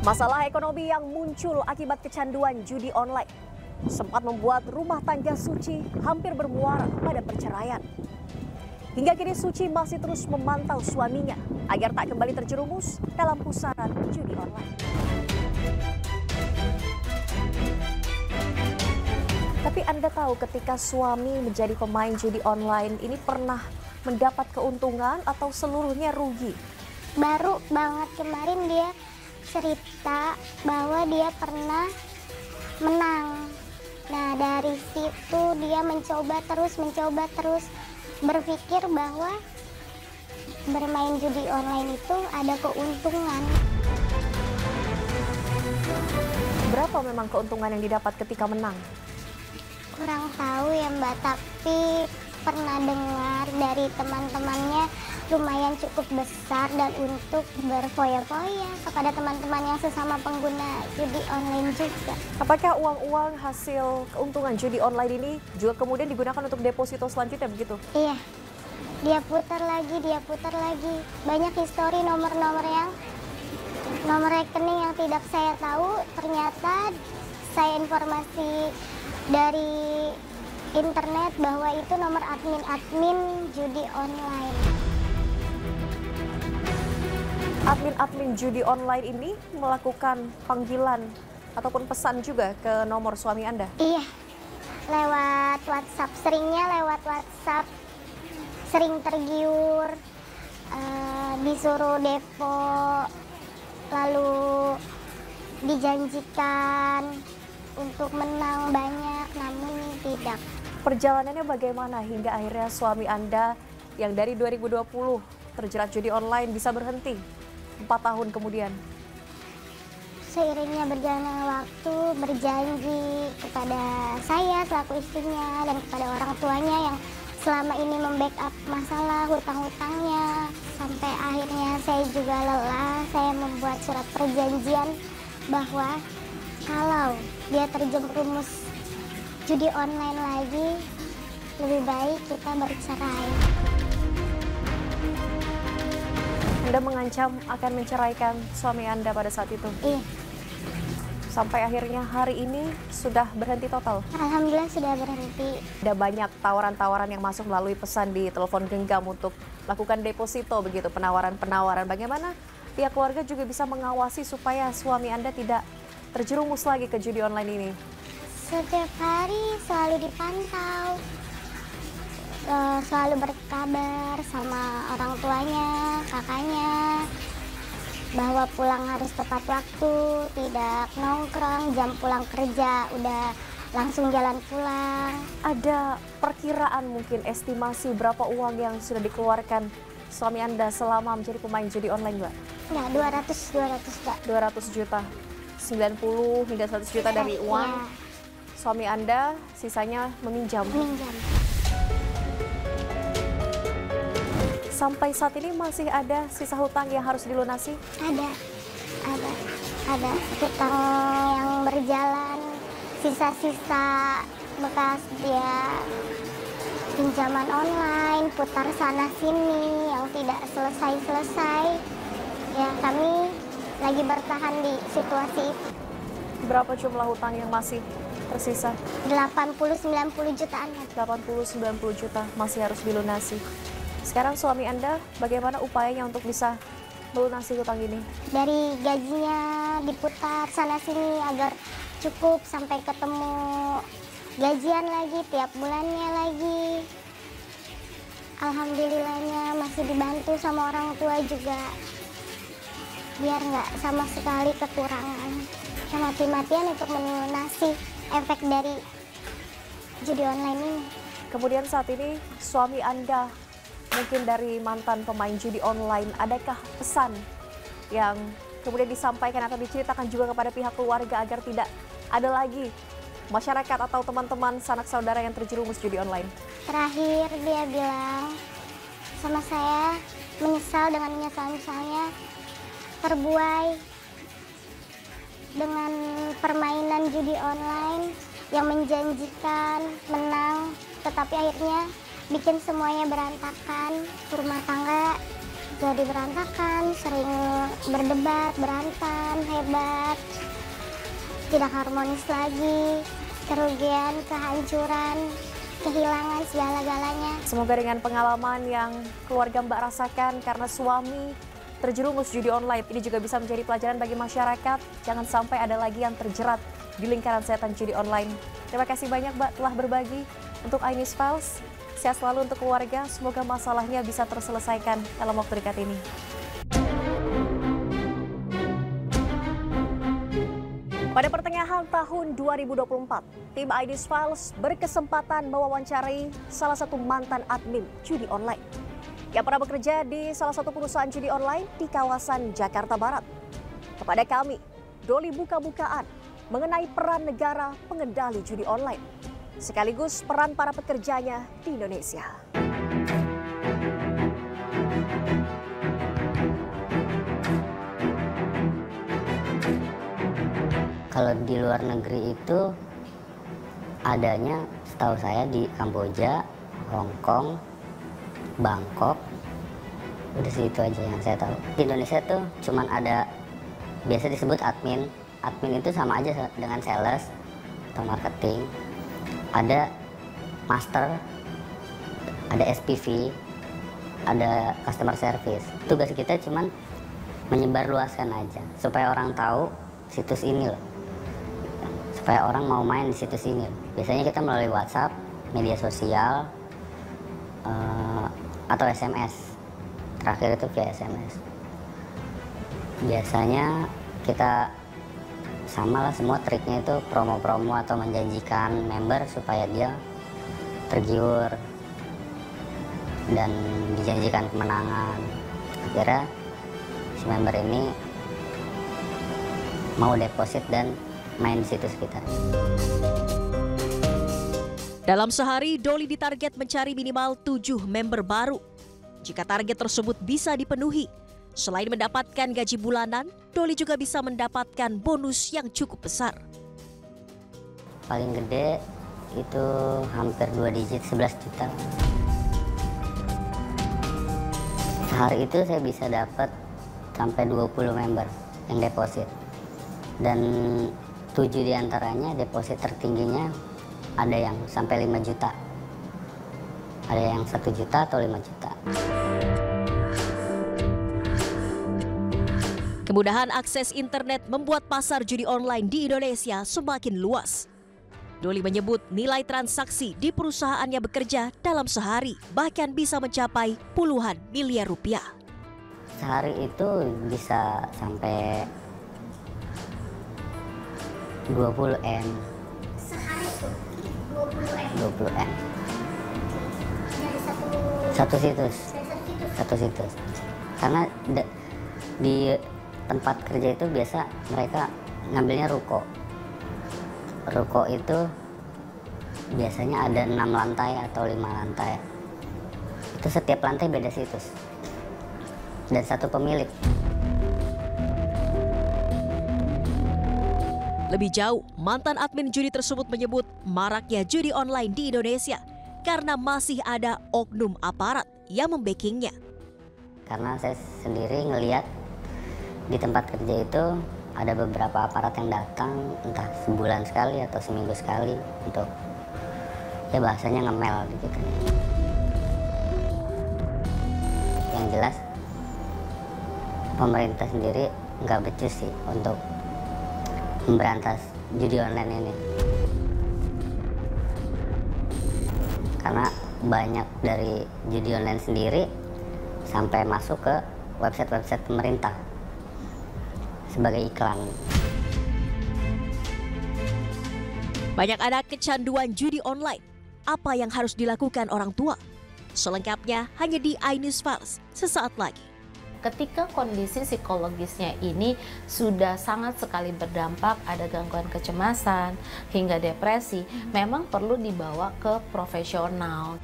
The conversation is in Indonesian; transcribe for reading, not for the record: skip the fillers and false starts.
Masalah ekonomi yang muncul akibat kecanduan judi online sempat membuat rumah tangga Suci hampir bermuara pada perceraian. Hingga kini Suci masih terus memantau suaminya agar tak kembali terjerumus dalam pusaran judi online. Tapi Anda tahu ketika suami menjadi pemain judi online ini pernah mendapat keuntungan atau seluruhnya rugi? Baru banget kemarin dia cerita bahwa dia pernah menang. Nah, dari situ dia mencoba terus berpikir bahwa bermain judi online itu ada keuntungan. Berapa memang keuntungan yang didapat ketika menang? Kurang tahu ya Mbak, tapi pernah dengar dari teman-temannya lumayan cukup besar dan untuk berfoya-foya kepada teman-teman yang sesama pengguna judi online juga. Apakah uang-uang hasil keuntungan judi online ini juga kemudian digunakan untuk deposito selanjutnya begitu? Iya, dia putar lagi. Banyak histori nomor rekening yang tidak saya tahu, ternyata saya informasi dari internet bahwa itu nomor admin judi online. Admin judi online ini melakukan panggilan ataupun pesan juga ke nomor suami Anda? Iya, lewat WhatsApp, seringnya lewat WhatsApp, sering tergiur, disuruh depo, lalu dijanjikan untuk menang banyak, namun tidak. Perjalanannya bagaimana hingga akhirnya suami Anda yang dari 2020 terjerat judi online bisa berhenti 4 tahun kemudian? Seiringnya berjalannya waktu, berjanji kepada saya selaku istrinya dan kepada orang tuanya yang selama ini membackup masalah hutang-hutangnya. Sampai akhirnya saya juga lelah, saya membuat surat perjanjian bahwa kalau dia terjerumus judi online lagi, lebih baik kita bercerai. Anda mengancam akan menceraikan suami Anda pada saat itu? Iya. Sampai akhirnya hari ini sudah berhenti total? Alhamdulillah sudah berhenti. Ada banyak tawaran-tawaran yang masuk melalui pesan di telepon genggam untuk lakukan deposito begitu, penawaran-penawaran. Bagaimana pihak keluarga juga bisa mengawasi supaya suami Anda tidak terjerumus lagi ke judi online ini? Setiap hari selalu dipantau, selalu berkabar sama orang tuanya, kakaknya, bahwa pulang harus tepat waktu, tidak nongkrong, jam pulang kerja udah langsung jalan pulang. Ada perkiraan mungkin estimasi berapa uang yang sudah dikeluarkan suami Anda selama menjadi pemain judi online, Mbak? Nah, 200 Mbak. 200 juta, 90 hingga 100 juta dari uang. Iya. Suami Anda sisanya meminjam. Sampai saat ini masih ada sisa hutang yang harus dilunasi? Ada hutang yang berjalan, sisa-sisa bekas dia pinjaman online, putar sana sini yang tidak selesai. Ya, kami lagi bertahan di situasi itu. Berapa jumlah hutang yang masih tersisa? 80-90 jutaan. 80-90 juta masih harus dilunasi. Sekarang suami Anda bagaimana upayanya untuk bisa melunasi hutang ini? Dari gajinya diputar sana sini agar cukup sampai ketemu gajian lagi, tiap bulannya lagi. Alhamdulillahnya masih dibantu sama orang tua juga, biar nggak sama sekali kekurangan. Mati-matian untuk melunasi efek dari judi online ini. Kemudian saat ini suami Anda mungkin dari mantan pemain judi online, adakah pesan yang kemudian disampaikan atau diceritakan juga kepada pihak keluarga agar tidak ada lagi masyarakat atau teman-teman sanak saudara yang terjerumus judi online? Terakhir dia bilang sama saya, menyesal dengan misalnya terbuai dengan permainan judi online yang menjanjikan menang, tetapi akhirnya bikin semuanya berantakan, rumah tangga jadi berantakan, sering berdebat, berantem, hebat, tidak harmonis lagi, kerugian, kehancuran, kehilangan segala-galanya. Semoga dengan pengalaman yang keluarga Mbak rasakan karena suami terjerumus judi online, ini juga bisa menjadi pelajaran bagi masyarakat. Jangan sampai ada lagi yang terjerat di lingkaran setan judi online. Terima kasih banyak Mbak telah berbagi untuk iNews Files. Sehat selalu untuk keluarga, semoga masalahnya bisa terselesaikan dalam waktu dekat ini. Pada pertengahan tahun 2024, tim iNews Files berkesempatan mewawancarai salah satu mantan admin judi online yang pernah bekerja di salah satu perusahaan judi online di kawasan Jakarta Barat. Kepada kami, Doli buka-bukaan mengenai peran negara pengendali judi online, sekaligus peran para pekerjanya di Indonesia. Kalau di luar negeri itu adanya setahu saya di Kamboja, Hong Kong, Bangkok, udah situ aja yang saya tahu. Di Indonesia tuh cuman ada, biasa disebut admin. Admin itu sama aja dengan sales atau marketing. Ada master, ada SPV, ada customer service. Tugas kita cuman menyebarluaskan aja supaya orang tahu situs ini loh. Supaya orang mau main di situs ini. Biasanya kita melalui WhatsApp, media sosial, atau SMS. Terakhir itu via SMS. Biasanya kita sama lah, semua triknya itu promo-promo atau menjanjikan member supaya dia tergiur dan dijanjikan kemenangan. Akhirnya si member ini mau deposit dan main di situs kita. Dalam sehari, Doli ditarget mencari minimal 7 member baru. Jika target tersebut bisa dipenuhi, selain mendapatkan gaji bulanan, Doli juga bisa mendapatkan bonus yang cukup besar. Paling gede itu hampir 2 digit, 11 juta. Sehari itu saya bisa dapat sampai 20 member yang deposit. Dan 7 diantaranya deposit tertingginya ada yang sampai 5 juta. Ada yang 1 juta atau 5 juta. Kemudahan akses internet membuat pasar judi online di Indonesia semakin luas. Doli menyebut nilai transaksi di perusahaannya bekerja dalam sehari bahkan bisa mencapai puluhan miliar rupiah. Sehari itu bisa sampai 20 M. Sehari tuh 20 M. 20 M. Dari Satu situs. satu situs. Satu situs. Karena di tempat kerja itu biasa mereka ngambilnya ruko. Ruko itu biasanya ada 6 lantai atau 5 lantai. Itu setiap lantai beda situs. Dan satu pemilik. Lebih jauh, mantan admin judi tersebut menyebut maraknya judi online di Indonesia karena masih ada oknum aparat yang membackingnya. Karena saya sendiri ngelihat di tempat kerja itu ada beberapa aparat yang datang entah sebulan sekali atau seminggu sekali untuk ya bahasanya ngemel gitu. Yang jelas pemerintah sendiri nggak becus sih untuk memberantas judi online ini. Karena banyak dari judi online sendiri sampai masuk ke website-website pemerintah sebagai iklan. Banyak anak kecanduan judi online. Apa yang harus dilakukan orang tua? Selengkapnya hanya di iNews Files sesaat lagi. Ketika kondisi psikologisnya ini sudah sangat sekali berdampak, ada gangguan kecemasan hingga depresi, memang perlu dibawa ke profesional.